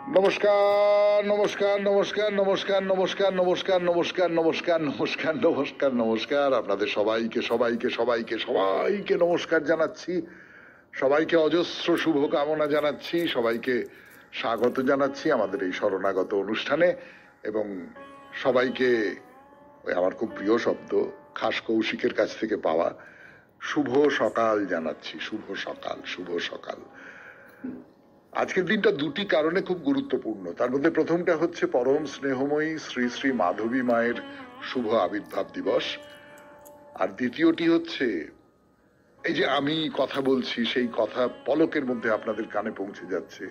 নমস্কার নমস্কার নমস্কার নমস্কার নমস্কার নমস্কার নমস্কার নমস্কার নমস্কার নমস্কার নমস্কার আপনাদের সবাইকে সবাইকে সবাইকে সবাইকে নমস্কার জানাচ্ছি, সবাইকে অজস্র শুভ কামনা জানাচ্ছি, সবাইকে স্বাগত জানাচ্ছি আমাদের এই শরণাগত অনুষ্ঠানে এবং সবাইকে ওই আমার খুব প্রিয় শব্দ খাস কৌশিকের কাছ থেকে পাওয়া শুভ সকাল জানাচ্ছি। শুভ সকাল, শুভ সকাল। আজকের দিনটা দুটি কারণে খুব গুরুত্বপূর্ণ। তার মধ্যে প্রথমটা হচ্ছে পরম স্নেহময়ী শ্রী শ্রী মাধবী মায়ের শুভ আবির্ভাব দিবস, আর দ্বিতীয়টি হচ্ছে এই যে আমি কথা বলছি সেই কথা পলকের মধ্যে আপনাদের কানে পৌঁছে যাচ্ছে,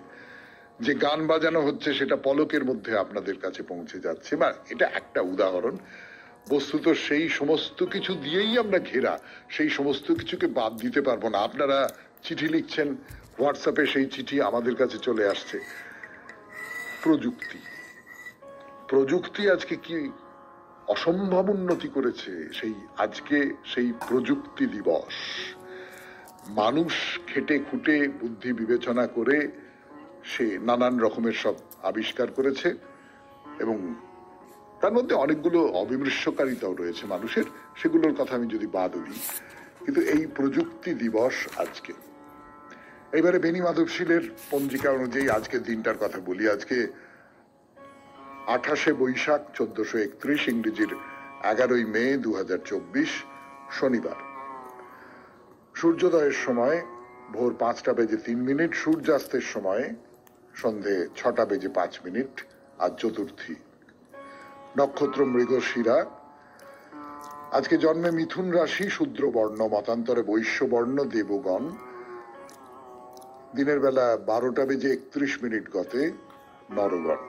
যে গান বাজানো হচ্ছে সেটা পলকের মধ্যে আপনাদের কাছে পৌঁছে যাচ্ছে। বা এটা একটা উদাহরণ, বস্তুত সেই সমস্ত কিছু দিয়েই আমরা ঘেরা, সেই সমস্ত কিছুকে বাদ দিতে পারবো না। আপনারা চিঠি লিখছেন, হোয়াটসঅ্যাপে সেই চিঠি আমাদের কাছে চলে আসছে। প্রযুক্তি প্রযুক্তি আজকে কি অসম্ভব উন্নতি করেছে। সেই আজকে সেই প্রযুক্তি দিবস, মানুষ খেটে খুঁটে বুদ্ধি বিবেচনা করে সে নানান রকমের সব আবিষ্কার করেছে এবং তার মধ্যে অনেকগুলো অবিমৃষ্যকারিতাও রয়েছে মানুষের, সেগুলোর কথা আমি যদি বাদও দিই, কিন্তু এই প্রযুক্তি দিবস আজকে। এবারে বেনি মাধবশীলের পঞ্জিকা অনুযায়ী আজকের দিনটার কথা বলি। আজকে 28শে বৈশাখ 1431, ইংরেজির 11ই মে 2024, শনিবার। সূর্যোদয়ের সময় ভোর 5:03, সূর্যাস্তের সময় সন্ধে 6:05, আজ চতুর্থী। নক্ষত্র মৃগশিরা। আজকে জন্মে মিথুন রাশি, শূদ্র বর্ণ, মতান্তরে বৈশ্য বর্ণ, দেবগণ। দিনের বেলা 12:31 গতে, নরগণ।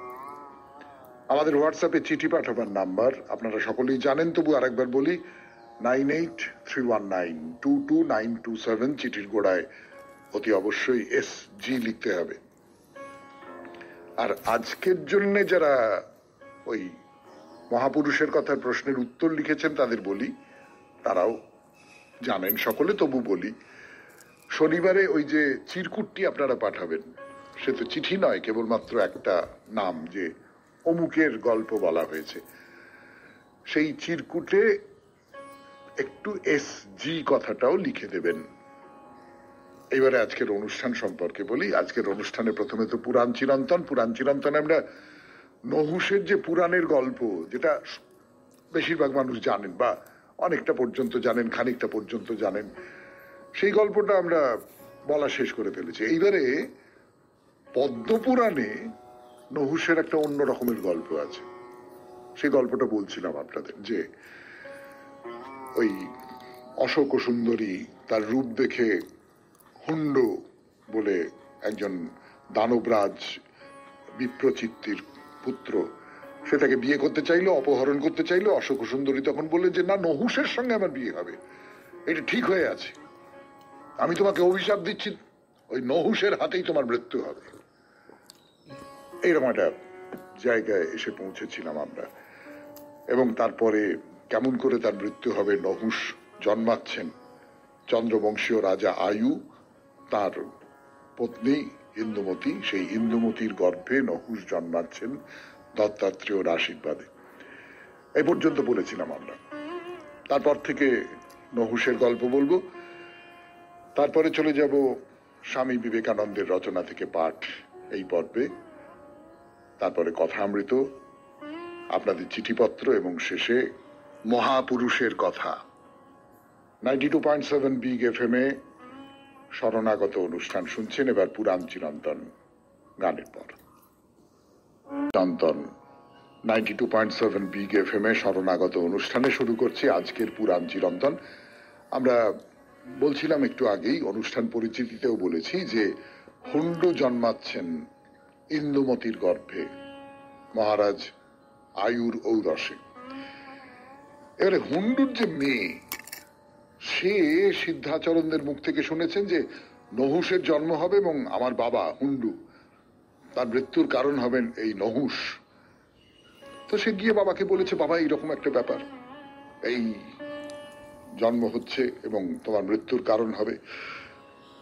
আমাদের হোয়াটসঅ্যাপে চিঠি পাঠাবার নাম্বার আপনারা সকলেই জানেন, তবু আরেকবার বলি, 9831922927। চিঠির গোড়ায় অতি অবশ্যই SG লিখতে হবে। আর আজকের জন্য যারা ওই মহাপুরুষের কথার প্রশ্নের উত্তর লিখেছেন তাদের বলি, তারাও জানেন সকলে, তবু বলি, শনিবারে ওই যে চিরকুটটি আপনারা পাঠাবেন, সে তো চিঠি নয়, কেবলমাত্র একটা নাম, যে অমুকের গল্প বলা হয়েছে, সেই চিরকুটে একটু SG কথাটাও লিখে দেবেন। এবারে আজকের অনুষ্ঠান সম্পর্কে বলি। আজকের অনুষ্ঠানে প্রথমে তো পুরাণ চিরন্তন। পুরাণ চিরন্তনে আমরা নহুষের যে পুরাণের গল্প, যেটা বেশিরভাগ মানুষ জানেন বা অনেকটা পর্যন্ত জানেন, খানিকটা পর্যন্ত জানেন, সেই গল্পটা আমরা বলা শেষ করে ফেলেছি। এইবারে পদ্মপুরাণে নহুষের একটা অন্য রকমের গল্প আছে। সেই গল্পটা বলছিলাম আপনাদের, যে ওই অশোক সুন্দরী তার রূপ দেখে হুন্ড বলে একজন দানবরাজ বিপ্রচিত্তির পুত্র, সে তাকে বিয়ে করতে চাইলো, অপহরণ করতে চাইলো। অশোক সুন্দরী তখন বললেন যে না, নহুষের সঙ্গে আমার বিয়ে হবে, এটা ঠিক হয়ে আছে, আমি তোমাকে অভিশাপ দিচ্ছি, ওই নহুষের হাতেই তোমার মৃত্যু হবে। এইরকম একটা জায়গায় এসে পৌঁছেছিলাম আমরা। এবং তারপরে কেমন করে তার মৃত্যু হবে, নহুষ জন্মাচ্ছেন চন্দ্রবংশীয় রাজা আয়ু, তার পত্নী ইন্দুমতি, সেই ইন্দুমতির গর্ভে নহুষ জন্মাচ্ছেন দত্তাত্রেয়র আশীর্বাদে। এই পর্যন্ত বলেছিলাম আমরা। তারপর থেকে নহুষের গল্প বলবো। তারপরে চলে যাব স্বামী বিবেকানন্দের রচনা থেকে পাঠ এই পর্বে, তারপরে কথামৃত, আপনাদের চিঠিপত্র এবং শেষে মহাপুরুষের কথা। 92.7 বিগ FM এ শরণাগত অনুষ্ঠান শুনছেন। এবার পুরাণ চিরন্তন গানের পর। চিরন্তন 92.7 বিগ FM এ শরণাগত অনুষ্ঠানে শুরু করছি আজকের পুরাণ চিরন্তন। আমরা বলছিলাম একটু আগেই, অনুষ্ঠান পরিচিতিতেও বলেছি, যে হুন্ড জন্মাচ্ছেন ইন্দুমতির গর্ভে মহারাজ আয়ুর ঔরসে। এবারে হুন্ডুর যে মেয়ে, সে সিদ্ধাচরণদের মুখ থেকে শুনেছেন যে নহুষের জন্ম হবে এবং আমার বাবা হুন্ডু, তার মৃত্যুর কারণ হবেন এই নহুষ। তো সে গিয়ে বাবাকে বলেছে, বাবা এইরকম একটা ব্যাপার, এই জন্ম হচ্ছে এবং তোমার মৃত্যুর কারণ হবে।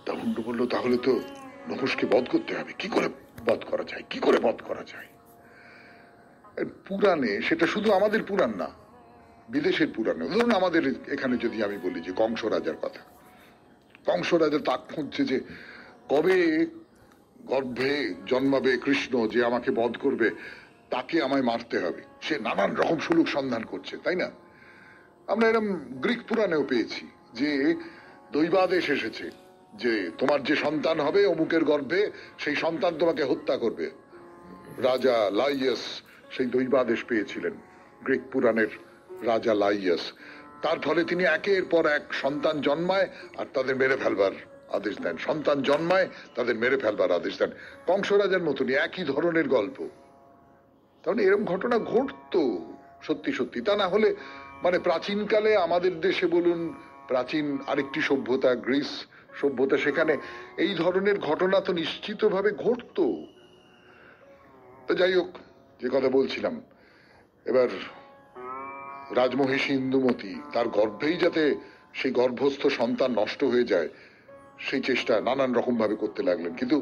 তা হুন্ডু বলল, তাহলে তো নহুষকে বধ করতে হবে। কি করে বধ করা যায়, কি করে বধ করা যায়। পুরাণে, সেটা শুধু আমাদের পুরাণ না, বিদেশের পুরাণে, ধরুন আমাদের এখানে যদি আমি বলি যে কংস রাজার কথা, কংস রাজা তাক খুঁজছে যে কবে গর্ভে জন্মাবে কৃষ্ণ যে আমাকে বধ করবে, তাকে আমায় মারতে হবে। সে নানান রকম সুলুক সন্ধান করছে, তাই না? আমরা এরকম গ্রিক পুরাণেও পেয়েছি যে দৈবাদেশ এসেছে যে তোমার যে সন্তান হবে অমুকের গর্ভে, সেই সন্তান তোমাকে হত্যা করবে। রাজা লাইয়াস সেই দৈবাদেশ পেয়েছিলেন, গ্রিক পুরাণের রাজা লাইয়াস। তার ফলে তিনি একের পর এক সন্তান জন্মায় আর তাদের মেরে ফেলবার আদেশ দেন, সন্তান জন্মায় তাদের মেরে ফেলবার আদেশ দেন। কংস রাজার মতনই একই ধরনের গল্প। তাহলে এরকম ঘটনা ঘটতো সত্যি সত্যি। তা না হলে মানে প্রাচীনকালে আমাদের দেশে বলুন, প্রাচীন আরেকটি সভ্যতা গ্রিস সভ্যতা, সেখানে এই ধরনের ঘটনা তো নিশ্চিতভাবে ঘটতো। তো যাই হোক, যে কথা বলছিলাম, এবার রাজমহিষী ইন্দুমতি তার গর্ভেই যাতে সেই গর্ভস্থ সন্তান নষ্ট হয়ে যায় সেই চেষ্টা নানান রকম ভাবে করতে লাগলেন, কিন্তু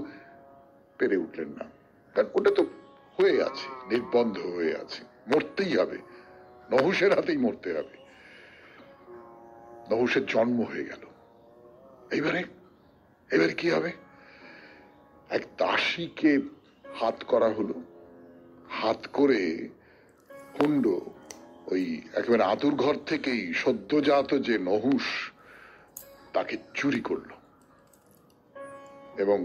পেরে উঠলেন না। কারণ ওটা তো হয়ে আছে, নির্বন্ধ হয়ে আছে, মরতেই হবে, নহুষের হাতেই মরতে হবে। নহুষের জন্ম হয়ে গেল। এবারে কি হবে? এক দাসীকে হাত করা হলো, হাত করে হুন্ড ওই একেবারে আতুর ঘর থেকেই সদ্যজাত যে নহুষ তাকে চুরি করল, এবং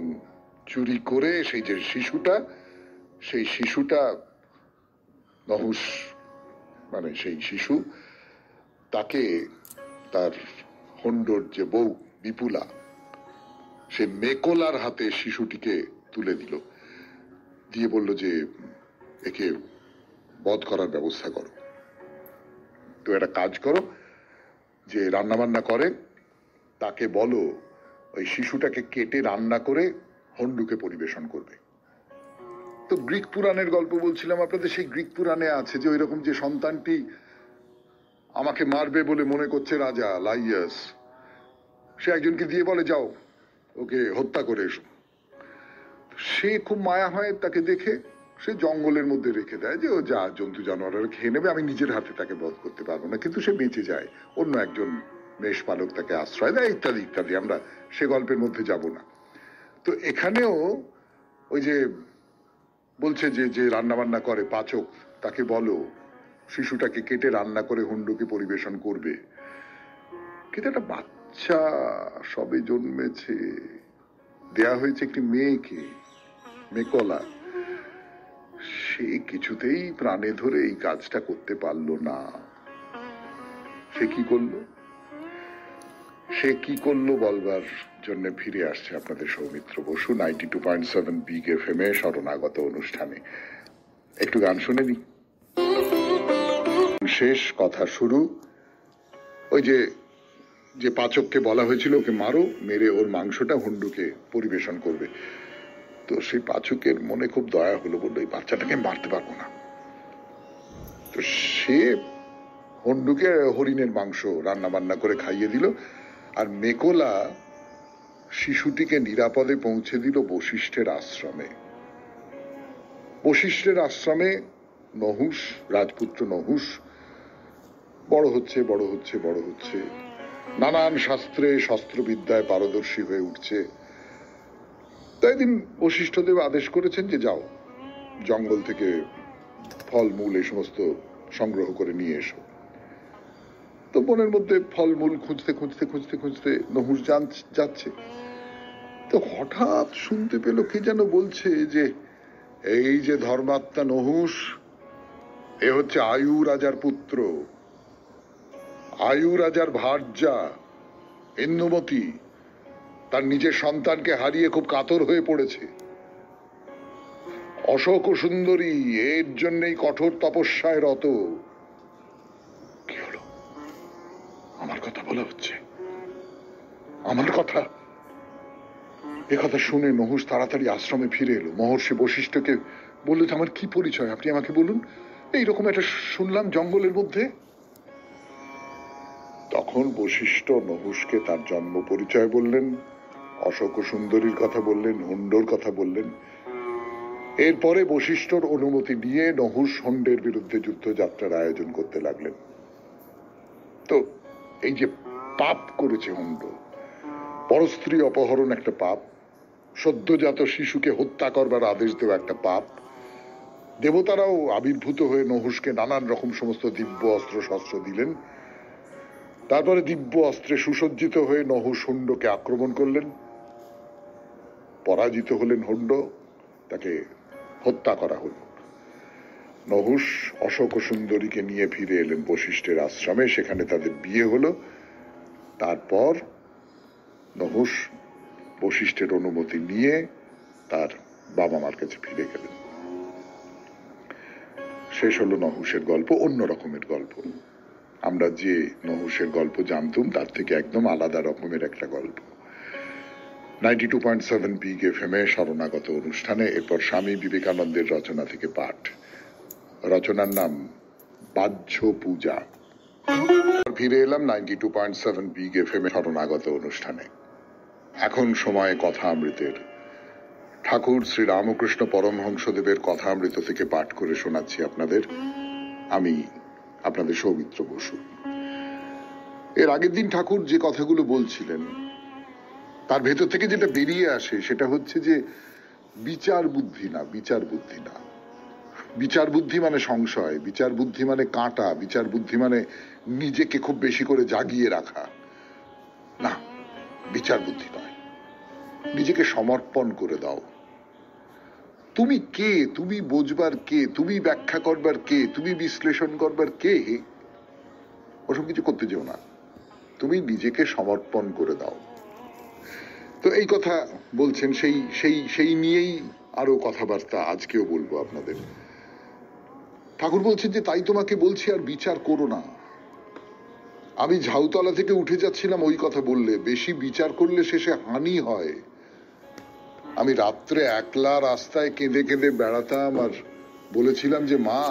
চুরি করে সেই যে শিশুটা, সেই শিশুটা নহুষ মানে সেই শিশু, তাকে তার হন্ডর যে বউ বিপুলা, সে মেকলার হাতে শিশুটিকে তুলে দিল, দিয়ে বলল যে একে বধ করার ব্যবস্থা করো। তো একটা কাজ করো, যে রান্না বান্না করে তাকে বলো ওই শিশুটাকে কেটে রান্না করে হন্ডুকে পরিবেশন করবে। তো গ্রিক পুরাণের গল্প বলছিলাম আপনাদের, সেই গ্রিক পুরাণে আছে যে ওইরকম যে সন্তানটি আমাকে মারবে বলে মনে করছে রাজা লাইয়াস, সে একজনকে দিয়ে বলে যাও ওকে হত্যা করে এসো। সে খুব মায়া হয় তাকে দেখে, সে জঙ্গলের মধ্যে রেখে দেয় যে ও যা জন্তু জানোয়ার খেয়ে নেবে, আমি নিজের হাতে তাকে বধ করতে পারবো না। কিন্তু সে বেঁচে যায়, অন্য একজন মেষ পালক তাকে আশ্রয় দেয়, ইত্যাদি ইত্যাদি। আমরা সে গল্পের মধ্যে যাব না। তো এখানেও ওই যে বলছে যে যে রান্না বান্না করে পাচক, তাকে বলো শিশুটাকে কেটে রান্না করে হুন্ডুকে পরিবেশন করবে। কিন্তু একটা বাচ্চা সবে জন্মেছে, দেয়া হয়েছে একটি মেয়েকে, মেকলা, সে কিছুতেই প্রাণে ধরে এই কাজটা করতে পারলো না। সে কি করলো বলবার জন্য ফিরে আসছে আপনাদের সৌমিত্র বসু 92.7 বিগ এফএম এ শরণাগত অনুষ্ঠানে। একটু গান শুনে নি। শেষ, কথা শুরু। ওই যে যে পাচককে বলা হয়েছিল ওকে মারো, মেরে ওর মাংসটা হুন্ডুকে পরিবেশন করবে। তো সেই পাচকের মনে খুব দয়া হলো, বললো এই বাচ্চাটাকে মারতে পারবো না। তো সে হন্ডুকে হরিণের মাংস রান্না বান্না করে খাইয়ে দিল, আর মেকলা শিশুটিকে নিরাপদে পৌঁছে দিল বশিষ্ঠের আশ্রমে। বশিষ্ঠের আশ্রমে নহুষ, রাজপুত্র নহুষ বড় হচ্ছে, নানান শাস্ত্রে শস্ত্রবিদ্যায় পারদর্শী হয়ে উঠছে। তাই দিন বশিষ্ঠদেব আদেশ করেছেন যে যাও জঙ্গল থেকে ফলমূল এই সমস্ত সংগ্রহ করে নিয়ে এসো। তো বনের মধ্যে ফলমূল খুঁজতে নহুষ যাচ্ছে। তো হঠাৎ শুনতে পেল কে যেন বলছে যে এই যে ধর্মাত্মা নহুষ, এ হচ্ছে আয়ু রাজার পুত্র, আয়ু রাজার ভার্যা ইন্দুমতি তার নিজের সন্তানকে হারিয়ে খুব কাতর হয়ে পড়েছে। অশোক সুন্দরী এর জন্যই কঠোর তপস্যায় রত। কি হলো? আমার কথা বলা হচ্ছে, আমার কথা। একথা শুনে নহুষ তাড়াতাড়ি আশ্রমে ফিরে এলো। মহর্ষি বশিষ্ঠকে বললো, আমার কি পরিচয় আপনি আমাকে বলুন, এইরকম একটা শুনলাম জঙ্গলের মধ্যে। তখন বশিষ্ঠ নহুষকে তার জন্ম পরিচয় বললেন, অশোক সুন্দরীর কথা বললেন, হুন্ডোর কথা বললেন। এরপরে বশিষ্ঠর অনুমতি নিয়ে নহুষ হন্ডের বিরুদ্ধে যুদ্ধযাত্রার আয়োজন করতে লাগলেন। তো এই যে পাপ করেছে হন্ড, পরস্ত্রী অপহরণ একটা পাপ, সদ্যজাত শিশুকে হত্যা করবার আদেশ দেওয়া একটা পাপ, দেবতারাও আবির্ভূত হয়ে নহুষকে নানান রকম সমস্ত দিব্য অস্ত্র শস্ত্র দিলেন। তারপরে দিব্য অস্ত্রে সুসজ্জিত হয়ে নহুষ হন্ডকে আক্রমণ করলেন, পরাজিত হলেন হন্ড, তাকে হত্যা করা হল। নহুষ অশোক সুন্দরীকে নিয়ে ফিরে এলেন বশিষ্ঠের আশ্রমে, সেখানে তাদের বিয়ে হলো। তারপর নহুষ বশিষ্ঠের অনুমতি নিয়ে তার বাবা মার কাছে ফিরে গেলেন। শেষ হলো নহুষের গল্প, অন্য রকমের গল্প। আমরা যে নহুষের গল্প জানতুম তার থেকে একদম আলাদা রকমের একটা গল্প। 92.7 বিগ এফএম এ শরণাগত অনুষ্ঠানে এরপর স্বামী বিবেকানন্দের রচনা থেকে পাঠ। রচনার নাম বাহ্য পূজা। ফিরে এলাম 92.7 বিগ এফএম এ শরণাগত অনুষ্ঠানে। এখন সময় কথা অমৃতের। ঠাকুর শ্রী রামকৃষ্ণ পরমহংসদেবের কথা অমৃত থেকে পাঠ করে শোনাচ্ছি আপনাদের। আমি আপনাদের সৌমিত্র বসু। এর আগের দিন ঠাকুর যে কথাগুলো বলছিলেন তার ভেতর থেকে যেটা বেরিয়ে আসে সেটা হচ্ছে যে বিচার বুদ্ধি না, বিচার বুদ্ধি না। বিচার বুদ্ধি মানে সংশয়, বিচার বুদ্ধি মানে কাঁটা, বিচার বুদ্ধি মানে নিজেকে খুব বেশি করে জাগিয়ে রাখা। না, বিচার বুদ্ধি নয়। নিজেকে সমর্পণ করে দাও। তুমি কে, তুমি বোঝবার কে, তুমি ব্যাখ্যা করবার কে, তুমি বিশ্লেষণ করবার কে, ওসব কিছু করতে যেও না। তুমি নিজেকে সমর্পণ করে দাও। তো এই কথা বলছেন, সেই নিয়েই আরো কথাবার্তা আজকেও বলবো আপনাদের। ঠাকুর বলছেন যে তাই তোমাকে বলছি আর বিচার করো না। আমি ঝাউতলা থেকে উঠে যাচ্ছিলাম ওই কথা বললে, বেশি বিচার করলে শেষে হানি হয়। আমি রাত্রে একলা রাস্তায় কেঁদে কেঁদে বেড়াতাম আর বলেছিলাম যে মা,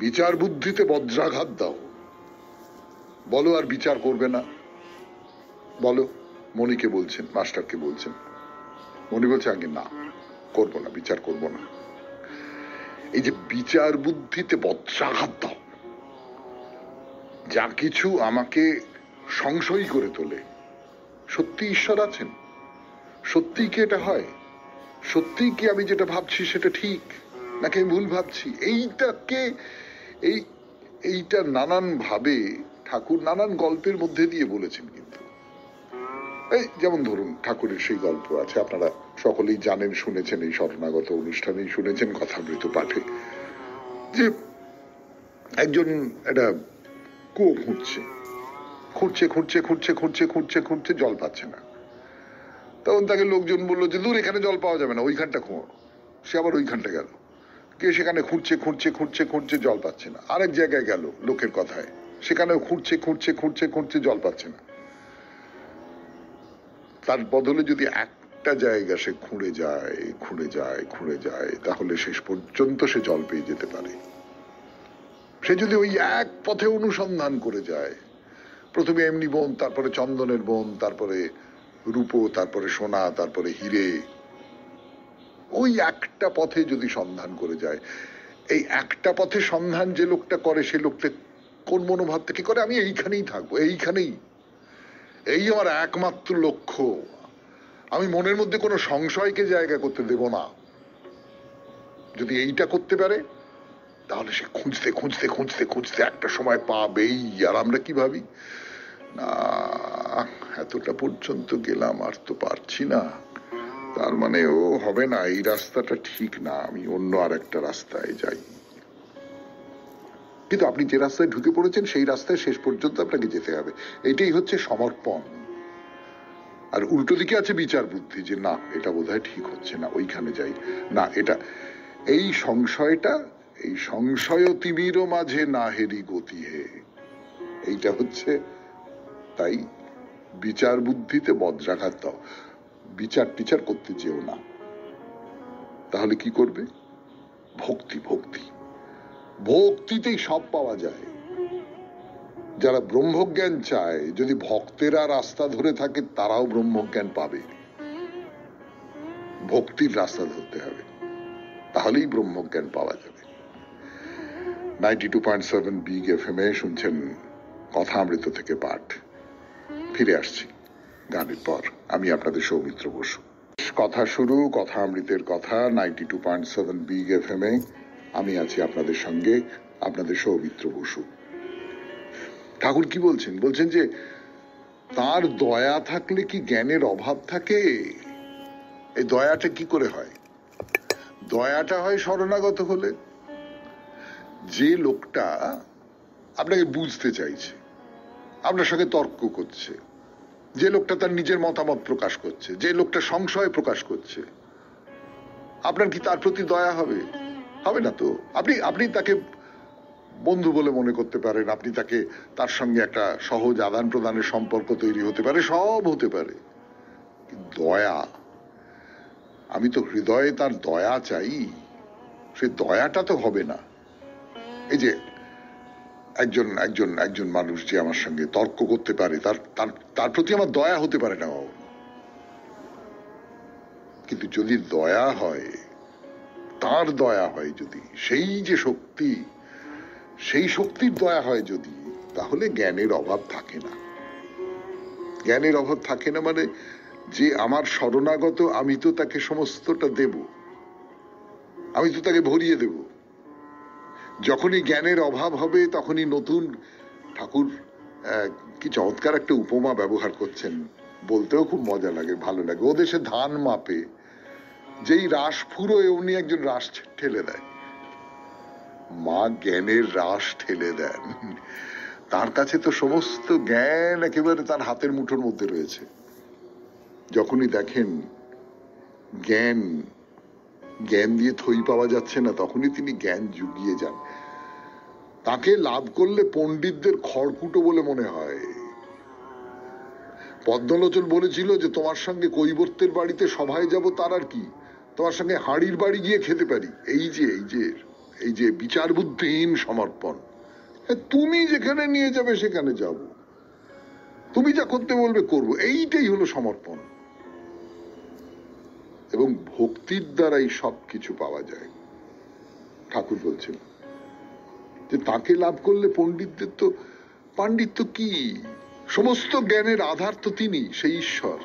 বিচার বুদ্ধিতে বজ্রাঘাত দাও, বলো আর বিচার করবে না। বলো, মণিকে বলছেন, মাস্টারকে বলছেন। মণি বলছে আগে না, করবো না, বিচার করবো না। এই যে বিচার বুদ্ধিতে বজ্রাঘাত দাও, যা কিছু আমাকে সংশয়ী করে তোলে, সত্যি ঈশ্বর আছেন? সত্যি কি এটা হয়? সত্যি কি আমি যেটা ভাবছি সেটা ঠিক নাকি আমি ভুল ভাবছি? এইটা নানান ভাবে ঠাকুর নানান গল্পের মধ্যে দিয়ে বলেছেন। কিন্তু এই যেমন ধরুন ঠাকুরের সেই গল্প আছে, আপনারা সকলেই জানেন, শুনেছেন, এই শরণাগত অনুষ্ঠানেই শুনেছেন কথামৃত পাঠে, যে একজন একটা কুয়ো খুঁড়ছে, খুঁড়ছে জল পাচ্ছে না। তখন তাকে লোকজন বললো যে দূর, এখানে জল পাওয়া যাবে না, ওইখানটা খুঁড়ো। সে আবার ওইখানটা গেল, গিয়ে সেখানে খুঁড়ছে জল পাচ্ছে না। আরেক জায়গায় গেল লোকের কথায়, সেখানেও খুঁড়ছে জল পাচ্ছে না। তার বদলে যদি একটা জায়গা সে খুঁড়ে যায় তাহলে শেষ পর্যন্ত সে জল পেয়ে যেতে পারে। সে যদি ওই এক পথে অনুসন্ধান করে যায়, প্রথমে এমনি বন, তারপরে চন্দনের বন, তারপরে রূপো, তারপরে সোনা, তারপরে হিরে, ওই একটা পথে যদি সন্ধান করে যায়, এই একটা পথে সন্ধান যে লোকটা করে সে লোকটা কোন মনোভাব থেকে করে? আমি এইখানেই থাকবো, এইখানেই, এই আমার একমাত্র লক্ষ্য, আমি মনের মধ্যে কোনো সংশয়কে জায়গা করতে দেব না। যদি এইটা করতে পারে তাহলে সে খুঁজতে একটা সময় পাবেই। আর আমরা কি ভাবি, না এতটা পর্যন্ত গেলাম আর তো পারছি না, তার মানে ও হবে না, এই রাস্তাটা ঠিক না, আমি অন্য আর একটা রাস্তায় যাই। কিন্তু আপনি যে রাস্তায় ঢুকে পড়েছেন সেই রাস্তায় শেষ পর্যন্ত আপনাকে যেতে হবে। এইটাই হচ্ছে সমর্পণ। আর উল্টো দিকে আছে বিচার বুদ্ধি, যে না এটা বোধহয় ঠিক হচ্ছে না, ওইখানে যাই না, এটা এই সংশয় তিমিরও মাঝে না হেরি গতি হে, এইটা হচ্ছে। তাই বিচার বুদ্ধিতে বজ্রাঘাত দাও, বিচার টিচার করতে যেও না। তাহলে কি করবে? ভক্তিতেই সব পাওয়া যায়। যারা ব্রহ্মজ্ঞান চায়, যদি ভক্তেরা রাস্তা ধরে থাকে তারাও ব্রহ্মজ্ঞান পাবে। ভক্তির রাস্তা ধরতে হবে। তাহলেই ব্রহ্মজ্ঞান পাওয়া যাবে। 92.7 বিগ এফএম এ শুনছেন কথা অমৃত থেকে পাঠ। ফিরে আসছি গানের পর। আমি আপনাদের সৌমিত্র বসু। কথা শুরু কথা অমৃতের কথা 92.7 বিগ এফএম এ। আমি আছি আপনাদের সঙ্গে, আপনাদের সৌমিত্র বসু। ঠাকুর কি বলছেন? বলছেন যে তার দয়া থাকলে কি জ্ঞানের অভাব থাকে? এই দয়াটা কি করে হয়? দয়াটা হয় শরণাগত হলে। যে লোকটা আপনাকে বুঝতে চাইছে, আপনার সঙ্গে তর্ক করছে, যে লোকটা তার নিজের মতামত প্রকাশ করছে, যে লোকটা সংশয় প্রকাশ করছে, আপনার কি তার প্রতি দয়া হবে? হবে না তো। আপনি তাকে বন্ধু বলে মনে করতে পারেন, আপনি তাকে, তার সঙ্গে একটা সহজ আদান প্রদানের সম্পর্ক তৈরি হতে পারে, সব হতে পারে। দয়া, আমি তো হৃদয়ে তার দয়া চাই, সে দয়াটা তো হবে না। এই যে একজন একজন একজন মানুষ যে আমার সঙ্গে তর্ক করতে পারে, তার প্রতি আমার দয়া হতে পারে না। কিন্তু যদি দয়া হয়, তার দয়া হয় যদি, সেই যে শক্তি, সেই শক্তির দয়া হয় যদি, তাহলে জ্ঞানের অভাব থাকে না। জ্ঞানের অভাব থাকে না মানে যে আমার শরণাগত, আমি তো তাকে সমস্তটা দেব, আমি তো তাকে ভরিয়ে দেব। যখনই জ্ঞানের অভাব হবে তখনই নতুন, ঠাকুর কি চমৎকার একটা উপমা ব্যবহার করছেন, বলতেও খুব মজা লাগে, ভালো লাগে। ও দেশে ধান মাপে যেই রাস ফুরোয় উনি একজন রাস ঠেলে দেয়, মা জ্ঞানের রাস ঠেলে দেন। তার কাছে তো সমস্ত জ্ঞান একেবারে তার হাতের মুঠোর মধ্যে রয়েছে। যখনই দেখেন জ্ঞান জ্ঞান দিয়ে থই পাওয়া যাচ্ছে না, তখনই তিনি জ্ঞান জুগিয়ে যান। তাকে লাভ করলে পণ্ডিতদের খড়কুটো বলে মনে হয়। পদ্মলোচন বলেছিল যে তোমার সঙ্গে কৈবর্তের বাড়িতে সভায় যাব, তার আর কি, তোমার সঙ্গে হাড়ির বাড়ি গিয়ে খেতে পারি। এই যে বিচার বুদ্ধিহীন সমর্পণ। তুমি যেখানে নিয়ে যাবে সেখানে যাব, তুমি যা করতে বলবে করবো, এইটাই হলো সমর্পণ। এবং ভক্তির দ্বারাই সবকিছু পাওয়া যায়। ঠাকুর বলছেন যে তাকে লাভ করলে পণ্ডিতদের তো, পাণ্ডিত্য কি, সমস্ত জ্ঞানের আধার তো তিনি, সেই ঈশ্বর।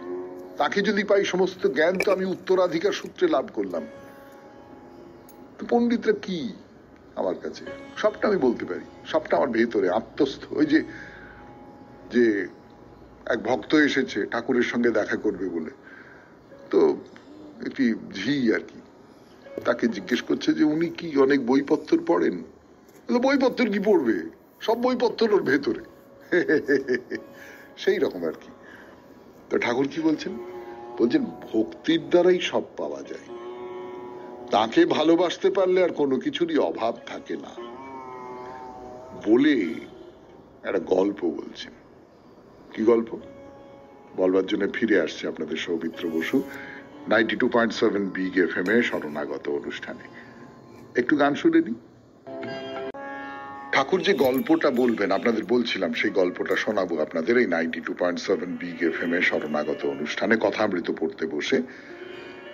তাকে যদি পাই সমস্ত জ্ঞান তো আমি উত্তরাধিকার সূত্রে লাভ করলাম। তো পণ্ডিতরা কি আমার কাছে? সবটা আমি বলতে পারি, সবটা আমার ভেতরে আত্মস্থ। ওই যে যে এক ভক্ত এসেছে ঠাকুরের সঙ্গে দেখা করবে বলে, তো একটি ঝি আর কি, তাকে জিজ্ঞেস করছে যে উনি কি অনেক বইপত্র পড়েন? বইপত্র কি পড়বে, সব বইপত্র ওর ভেতরে। সেই রকম আর কি। তো ঠাকুর কি বলছেন? বলছেন ভক্তির দ্বারাই সব পাওয়া যায়। তাকে ভালোবাসতে পারলে আর কোনো কিছুরই অভাব থাকে না বলে একটা গল্প বলছেন। কি গল্প বলবার জন্য ফিরে আসছে আপনাদের সৌমিত্র বসু 92.7 বিগ এফএম এ শরণাগত অনুষ্ঠানে। একটু গান শুনে নি। ঠাকুর যে গল্পটা বলবেন আপনাদের বলছিলাম, সেই গল্পটা শোনাবো আপনাদের এই 92.7 বিগ এফএম এ শরণাগত অনুষ্ঠানে কথামৃত পড়তে বসে।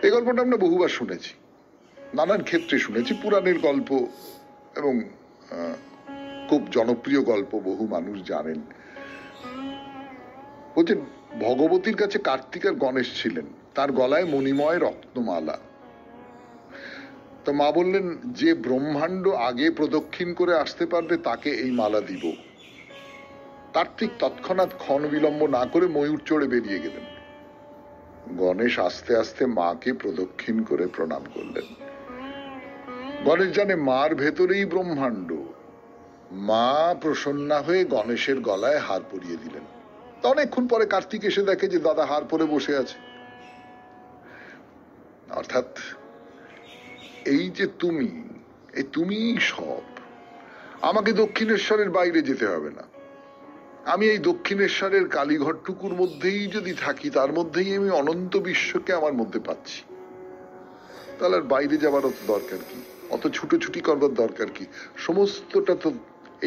এই গল্পটা আমরা বহুবার শুনেছি, নানান ক্ষেত্রে শুনেছি, পুরাণের গল্প এবং খুব জনপ্রিয় গল্প, বহু মানুষ জানেন। বলছেন ভগবতীর কাছে কার্তিক আর গণেশ ছিলেন, তার গলায় মণিময় রত্নমালা। তো মা বললেন যে ব্রহ্মাণ্ড আগে প্রদক্ষিণ করে আসতে পারবে তাকে এই মালা দিব। কার্তিক তৎক্ষণাৎ ক্ষণ বিলম্ব না করে ময়ূর চড়ে বেরিয়ে গেলেন। গণেশ আস্তে আস্তে মাকে প্রদক্ষিণ করে প্রণাম করলেন। গণেশ জানে মার ভেতরেই ব্রহ্মাণ্ড। মা প্রসন্না হয়ে গণেশের গলায় হার পরিয়ে দিলেন। অনেকক্ষণ পরে কার্তিক এসে দেখে যে দাদা হার পরে বসে আছে। অর্থাৎ এই যে তুমি, এই তুমি সব, আমাকে দক্ষিণেশ্বরের বাইরে যেতে হবে না। আমি এই দক্ষিণেশ্বরের কালীঘরটুকুর মধ্যেই যদি থাকি, তার মধ্যেই আমি অনন্ত বিশ্বকে আমার মধ্যে পাচ্ছি। তাহলে আর বাইরে যাবার অত দরকার কি, অত ছুটোছুটি করবার দরকার কি? সমস্তটা তো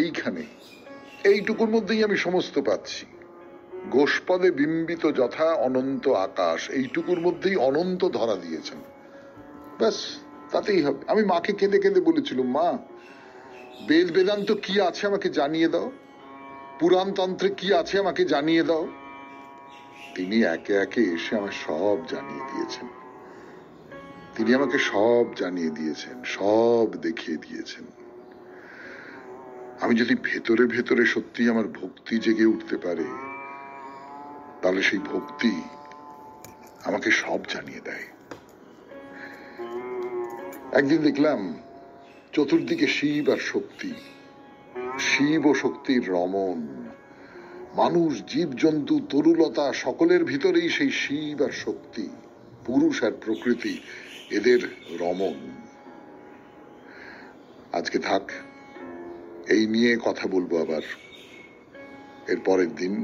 এইখানে, এইটুকুর মধ্যেই আমি সমস্ত পাচ্ছি। গোষ্পদে বিম্বিত যথা অনন্ত আকাশ, এইটুকুর মধ্যেই অনন্ত ধরা দিয়েছেন। ব্যাস, তাতেই হবে। আমি মাকে কেঁদে কেঁদে বলেছিলাম, মা বেদ বেদান্ত কি আছে আমাকে জানিয়ে দাও, পুরাণতন্ত্রে কি আছে আমাকে জানিয়ে দাও। তিনি একে একে এসে আমার সব জানিয়ে দিয়েছেন। তিনি আমাকে সব জানিয়ে দিয়েছেন, সব দেখিয়ে দিয়েছেন। আমি যদি ভেতরে ভেতরে সত্যি আমার ভক্তি জেগে উঠতে পারে, তাহলে সেই ভক্তি আমাকে সব জানিয়ে দেয়। একদিন দেখলাম চতুর্দিকে শিব আর শক্তি, শিব ও শক্তির রমণ। মানুষ, জীবজন্তু, তরুলতা সকলের ভিতরেই সেই শিব আর শক্তি, পুরুষ আর প্রকৃতি, এদের রমণ। আজকে থাক, এই নিয়ে কথা বলবো আবার এর পরের দিন,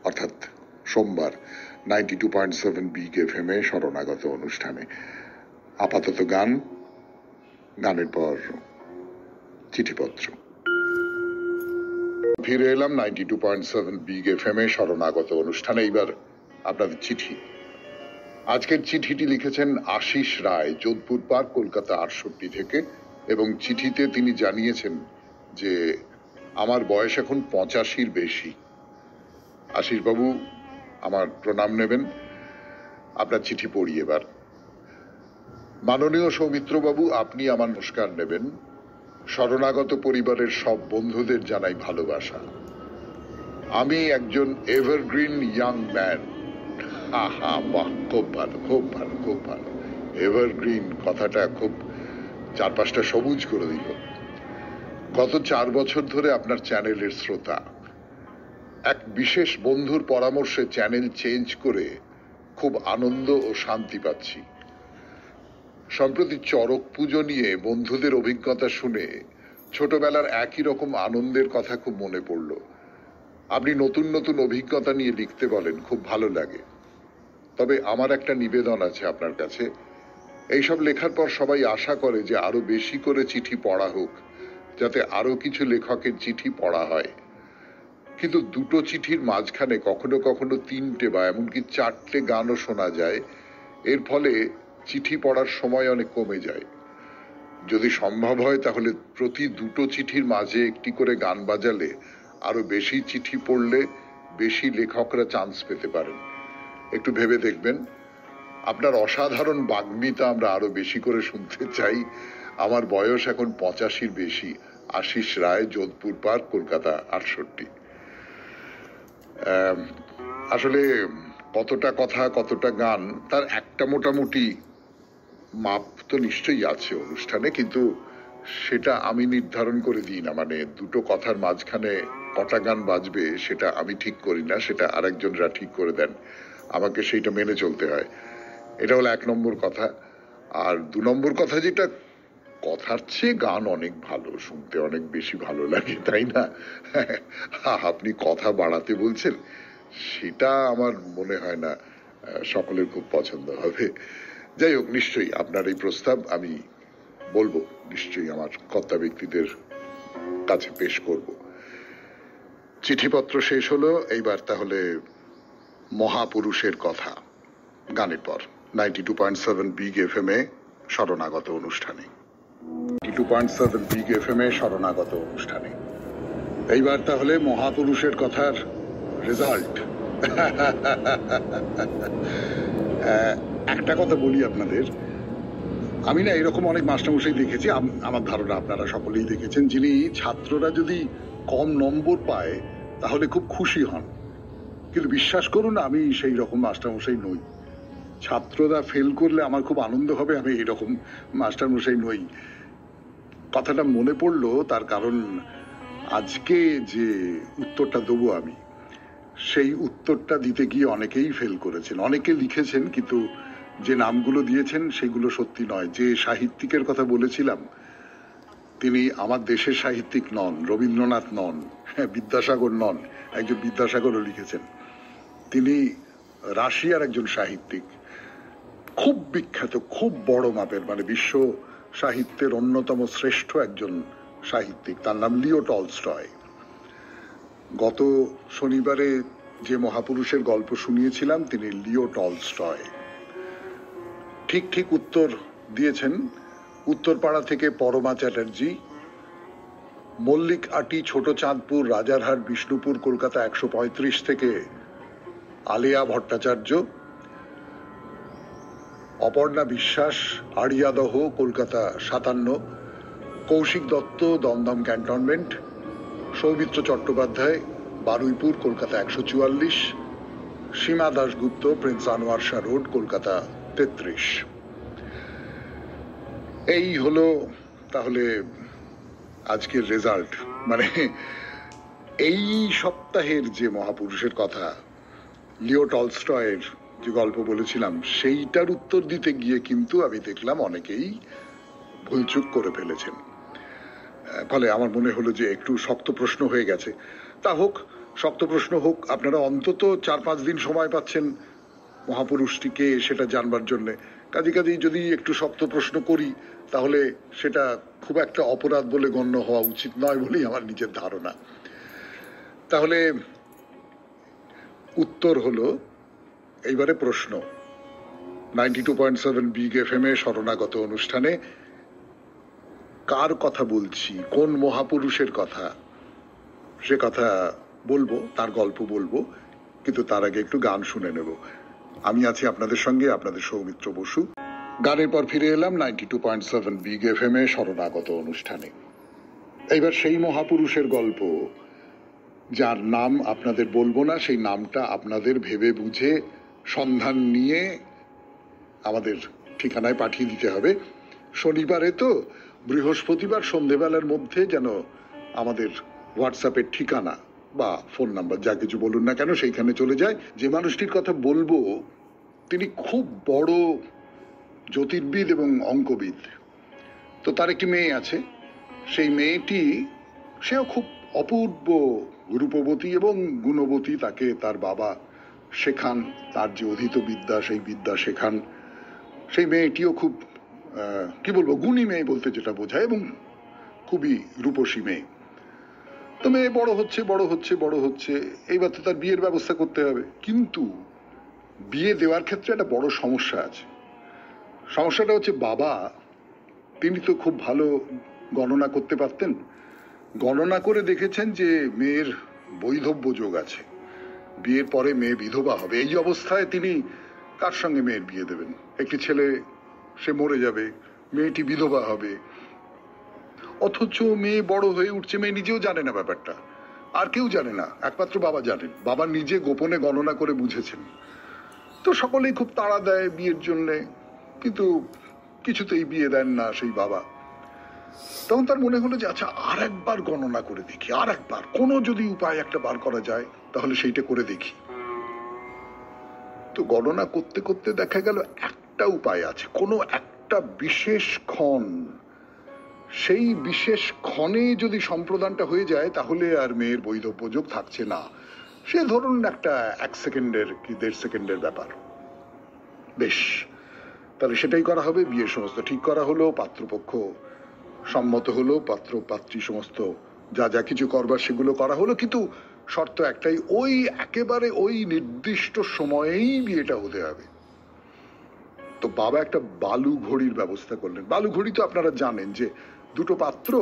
অর্থাৎ সোমবার 92.7 বিগ এফএম এ শরণাগত অনুষ্ঠানে। আপাতত গান, গানের পর চিঠিপত্র। ফিরে এলাম 92.7 বিগ এফএম এ শরণাগত অনুষ্ঠানে। এইবার আপনাদের চিঠি। আজকের চিঠিটি লিখেছেন আশিস রায়, যোধপুর পার্ক, কলকাতা 68 থেকে, এবং চিঠিতে তিনি জানিয়েছেন যে আমার বয়স এখন 85-র বেশি। আশিস বাবু, আমার প্রণাম নেবেন। আপনার চিঠি পড়ি এবার। মাননীয় সৌমিত্র বাবু, আপনি আমার নমস্কার নেবেন। শরণাগত পরিবারের সব বন্ধুদের জানাই ভালোবাসা। আমি একজন এভারগ্রিন ইয়াং ম্যান। হা হা, বাহ, খুব ভালো, খুব ভালো, খুব ভালো। এভারগ্রিন কথাটা খুব চারপাশটা সবুজ করে দিল। গত 4 বছর ধরে আপনার চ্যানেলের শ্রোতা। এক বিশেষ বন্ধুর পরামর্শে চ্যানেল চেঞ্জ করে খুব আনন্দ ও শান্তি পাচ্ছি। সম্প্রতি চড়ক পুজো নিয়ে বন্ধুদের অভিজ্ঞতা শুনে ছোটবেলার একই রকম আনন্দের কথা খুব মনে পড়ল। আপনি নতুন নতুন অভিজ্ঞতা নিয়ে লিখতে বলেন, খুব ভালো লাগে। তবে আমার একটা নিবেদন আছে আপনার কাছে। এইসব লেখার পর সবাই আশা করে যে আরো বেশি করে চিঠি পড়া হোক, যাতে আরো কিছু লেখকের চিঠি পড়া হয়। কিন্তু দুটো চিঠির মাঝখানে কখনো কখনো 3টে বা এমনকি 4টে গানও শোনা যায়। এর ফলে চিঠি পড়ার সময় অনেক কমে যায়। যদি সম্ভব হয় তাহলে প্রতি দুটো চিঠির মাঝে একটি করে গান বাজালে আরো বেশি চিঠি পড়লে বেশি লেখকরা চান্স পেতে পারেন। একটু ভেবে দেখবেন। আপনার অসাধারণ বাগ্মিতা আমরা আরো বেশি করে শুনতে চাই। আমার বয়স এখন 85-র বেশি। আশিস রায়, যোধপুর পার্ক, কলকাতা 68। আসলে কতটা কথা কতটা গান তার একটা মোটামুটি মাপ তো নিশ্চয়ই আছে অনুষ্ঠানে, কিন্তু সেটা আমি নির্ধারণ করে দিই না। মানে দুটো কথার মাঝখানে কটা গান বাজবে সেটা আমি ঠিক করি না, সেটা আরেকজনরা ঠিক করে দেন। আমাকে সেইটা মেনে চলতে হয়। এটা হলো 1 নম্বর কথা। আর 2 নম্বর কথা, যেটা কথার চেয়ে গান অনেক ভালো, শুনতে অনেক বেশি ভালো লাগে, তাই না? আপনি কথা বাড়াতে বলছেন, সেটা আমার মনে হয় না সকলের খুব পছন্দ হবে। যাই হোক, নিশ্চয়ই আপনার এই প্রস্তাব আমি বলবো, নিশ্চয়ই আমার কর্তা ব্যক্তিদের কাছে পেশ করব। চিঠিপত্র শেষ হলো। এইবার তাহলে মহাপুরুষের কথা, গানের পর 92.7 বিগ এফএম এ শরণাগত অনুষ্ঠানে। 92.7 বিগ এফএম এ শরণাগত অনুষ্ঠানে। এইবার তাহলে মহাপুরুষের কথার রেজাল্ট। একটা কথা বলি আপনাদের, আমি না এরকম অনেক মাস্টারমশাই দেখেছি, আমার ধারণা আপনারা সকলেই দেখেছেন, যিনি ছাত্ররা যদি কম নম্বর পায় তাহলে খুব খুশি হন। কিন্তু বিশ্বাস করুন, আমি সেই রকম মাস্টারমশাই নই। ছাত্ররা ফেল করলে আমার খুব আনন্দ হবে, আমি এইরকম মাস্টারমশাই নই। কথাটা মনে পড়লো তার কারণ আজকে যে উত্তরটা দেবো আমি, সেই উত্তরটা দিতে গিয়ে অনেকেই ফেল করেছেন। অনেকে লিখেছেন কিন্তু যে নামগুলো দিয়েছেন সেগুলো সত্যি নয়। যে সাহিত্যিকের কথা বলেছিলাম তিনি আমার দেশের সাহিত্যিক নন, রবীন্দ্রনাথ নন, বিদ্যাসাগর নন। একজন বিদ্যাসাগরও লিখেছেন। তিনি রাশিয়ার একজন সাহিত্যিক, খুব বিখ্যাত, খুব বড় মাপের, মানে বিশ্ব সাহিত্যের অন্যতম শ্রেষ্ঠ একজন সাহিত্যিক। তার নাম লিও টলস্টয়। গত শনিবারে যে মহাপুরুষের গল্প শুনিয়েছিলাম তিনি লিও টলস্টয়। ঠিক ঠিক উত্তর দিয়েছেন উত্তরপাড়া থেকে পরমা চ্যাটার্জি, মল্লিক আটি, ছোট চাঁদপুর, রাজারহাট, বিষ্ণুপুর, কলকাতা 135 থেকে আলিয়া ভট্টাচার্য, অপর্ণা বিশ্বাস, আড়িয়াদহ, কলকাতা 57, কৌশিক দত্ত, দমদম ক্যান্টনমেন্ট, সৌমিত্র চট্টোপাধ্যায়, বারুইপুর, কলকাতা 144, সীমা দাশগুপ্ত, প্রিন্স আনোয়ার শাহ রোড, কলকাতা 33। এই হলো তাহলে আজকের রেজাল্ট। মানে এই সপ্তাহের যে মহাপুরুষের কথা, লিও টলস্টয়ের যে গল্প বলেছিলাম, সেইটার উত্তর দিতে গিয়ে কিন্তু আমি দেখলাম অনেকেই ভুলচুক করে ফেলেছেন। ফলে আমার মনে হলো যে একটু শক্ত প্রশ্ন হয়ে গেছে। তা হোক, শক্ত প্রশ্ন হোক, আপনারা অন্তত 4-5 দিন সময় পাচ্ছেন মহাপুরুষটিকে সেটা জানবার জন্যে। কাজেই যদি একটু শক্ত প্রশ্ন করি তাহলে সেটা খুব একটা অপরাধ বলে গণ্য হওয়া উচিত নয় বলেই আমার নিজের ধারণা। তাহলে উত্তর হলো, এইবারে প্রশ্ন 92.7 বিগ FM এ শরণাগত অনুষ্ঠানে কার কথা বলছি, কোন মহাপুরুষের কথা, সে কথা বলবো, তার গল্প বলবো, কিন্তু তার আগে একটু গান শুনে নেব। আমি আছি আপনাদের সঙ্গে, আপনাদের সৌমিত্র বসু। গানের পর ফিরে এলাম 92.7 বিগ FM এ শরণাগত অনুষ্ঠানে। এইবার সেই মহাপুরুষের গল্প যার নাম আপনাদের বলবো না, সেই নামটা আপনাদের ভেবে বুঝে সন্ধান নিয়ে আমাদের ঠিকানায় পাঠিয়ে দিতে হবে। শনিবারে তো বৃহস্পতিবার সন্ধেবেলার মধ্যে যেন আমাদের হোয়াটসঅ্যাপের ঠিকানা বা ফোন নাম্বার, যা কিছু বলুন না কেন, সেইখানে চলে যায়। যে মানুষটির কথা বলবো তিনি খুব বড় জ্যোতির্বিদ এবং অঙ্কবিদ। তো তার একটি মেয়ে আছে, সেই মেয়েটি, সেও খুব অপূর্ব রূপবতী এবং গুণবতী। তাকে তার বাবা শেখান, তার যে অধীত বিদ্যা সেই বিদ্যা শেখান। সেই মেয়েটিও খুব কি বলবো, গুণী মেয়ে বলতে যেটা বোঝায়, এবং খুবই রূপসী মেয়ে। তো মেয়ে বড় হচ্ছে, এইবার তো তার বিয়ের ব্যবস্থা করতে হবে। কিন্তু বিয়ে দেওয়ার ক্ষেত্রে একটা বড় সমস্যা আছে। সমস্যাটা হচ্ছে, বাবা তিনি তো খুব ভালো গণনা করতে পারতেন। গণনা করে দেখেছেন যে মেয়ের বৈধব্য যোগ আছে, বিয়ের পরে মেয়ে বিধবা হবে। এই অবস্থায় তিনি কার সঙ্গে মেয়ের বিয়ে দেবেন? একটি ছেলে, সে মরে যাবে, মেয়েটি বিধবা হবে। অথচ মেয়ে বড় হয়ে উঠছে, মেয়ে নিজেও জানে না ব্যাপারটা, আর কেউ জানে না, একমাত্র বাবা জানেন। বাবা নিজে গোপনে গণনা করে বুঝেছেন। তো সকলেই খুব তাড়া দেয় বিয়ের জন্যে, কিন্তু কিছুতেই বিয়ে দেন না সেই বাবা। তখন তার মনে হলো যে আচ্ছা, আর একবার গণনা করে দেখি, আর একবার কোনো যদি উপায় একটা বার করা যায় তাহলে সেইটা করে দেখি। তো গণনা করতে করতে দেখা গেল একটা উপায় আছে, কোনো একটা বিশেষ ক্ষণ, সেই বিশেষ ক্ষণে যদি সম্প্রদানটা হয়ে যায় তাহলে আর মেয়ের বৈধব্য যোগ থাকছে না। সে ধরুন একটা 1 সেকেন্ডের কি 1.5 সেকেন্ডের ব্যাপার। বেশ, তাহলে সেটাই করা হবে। বিয়ের সমস্ত ঠিক করা হলো, পাত্রপক্ষ সম্মত হলো, পাত্র পাত্রী সমস্ত যা যা কিছু করবার সেগুলো করা হলো। কিন্তু শর্ত একটাই, ওই একেবারে ওই নির্দিষ্ট সময়েই বিয়েটা হতে হবে। তো বাবা একটা বালু ঘড়ির ব্যবস্থা করলেন। বালু ঘড়ি তো আপনারা জানেন যে দুটো পাত্র,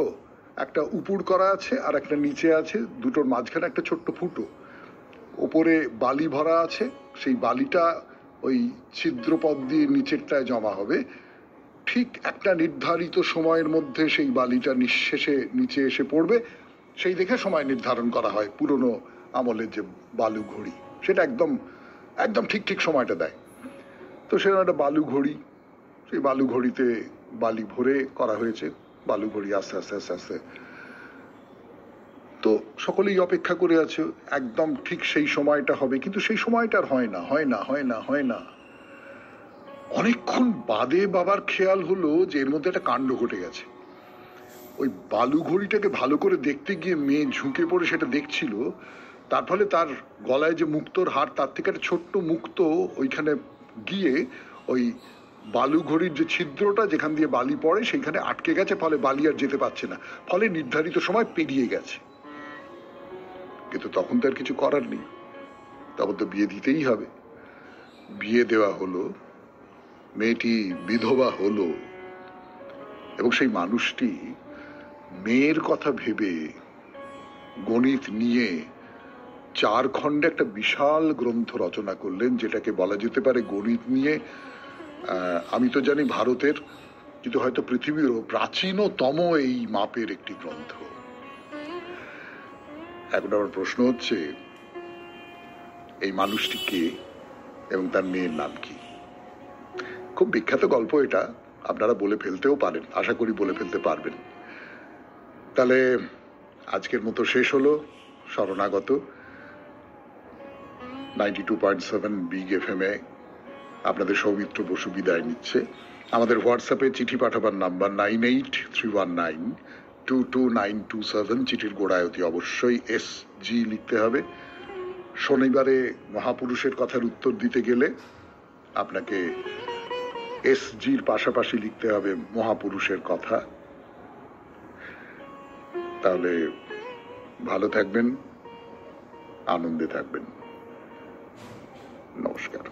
একটা উপুড় করা আছে আর একটা নিচে আছে, দুটোর মাঝখানে একটা ছোট্ট ফুটো, ওপরে বালি ভরা আছে। সেই বালিটা ওই ছিদ্রপথ দিয়ে নিচেরটায় জমা হবে। ঠিক একটা নির্ধারিত সময়ের মধ্যে সেই বালিটা নিঃশেষে নিচে এসে পড়বে, সেই দেখে সময় নির্ধারণ করা হয়। পুরনো আমলের যে বালু ঘড়ি, সেটা একদম একদম ঠিক ঠিক সময়টা দেয়। তো সেরকম একটা বালু ঘড়ি, সেই বালু ঘড়িতে বালি ভরে করা হয়েছে। বালু ঘড়ি আস্তে আস্তে আস্তে আস্তে, তো সকলেই অপেক্ষা করে আছে একদম ঠিক সেই সময়টা হবে। কিন্তু সেই সময়টা আর হয় না, হয় না, হয় না, হয় না। অনেকক্ষণ বাদে বাবার খেয়াল হলো যে এর মধ্যে একটা কাণ্ড ঘটে গেছে। ওই বালু ঘড়িটাকে ভালো করে দেখতে গিয়ে মেয়ে ঝুঁকে পড়ে সেটা দেখছিল। তার ফলে তার গলায় যে মুক্তোর হার, তার থেকে একটা ছোট্ট মুক্তো ওইখানে গিয়ে ওই বালু ঘড়ির যে ছিদ্রটা যেখান দিয়ে বালি পড়ে সেইখানে আটকে গেছে। ফলে বালি আর যেতে পারছে না, ফলে নির্ধারিত সময় পেরিয়ে গেছে। কিন্তু তখন তো আর কিছু করার নেই, তখন তো বিয়ে দিতেই হবে। বিয়ে দেওয়া হলো, মেয়েটি বিধবা হলো। এবং সেই মানুষটি মেয়ের কথা ভেবে গণিত নিয়ে 4 খণ্ডে একটা বিশাল গ্রন্থ রচনা করলেন, যেটাকে বলা যেতে পারে গণিত নিয়ে আমি তো জানি ভারতের, কিন্তু হয়তো পৃথিবীরও প্রাচীনতম এই মাপের একটি গ্রন্থ। এখন আমার প্রশ্ন হচ্ছে, এই মানুষটি কে এবং তার মেয়ের নাম কি? খুব বিখ্যাত গল্প এটা, আপনারা বলে ফেলতেও পারেন, আশা করি বলে ফেলতে পারবেন। তাহলে আজকের মতো শেষ হলো শরণাগত 92.7 বিগ FM এ আপনাদের সৌমিত্র বসু বিদায় নিচ্ছে। আমাদের হোয়াটসঅ্যাপে চিঠি পাঠাবার নাম্বার 9831922927। চিঠির গোড়ায় অতি অবশ্যই SG লিখতে হবে। শনিবারে মহাপুরুষের কথার উত্তর দিতে গেলে আপনাকে SGর পাশাপাশি লিখতে হবে মহাপুরুষের কথা। তাহলে ভালো থাকবেন, আনন্দে থাকবেন। নমস্কার।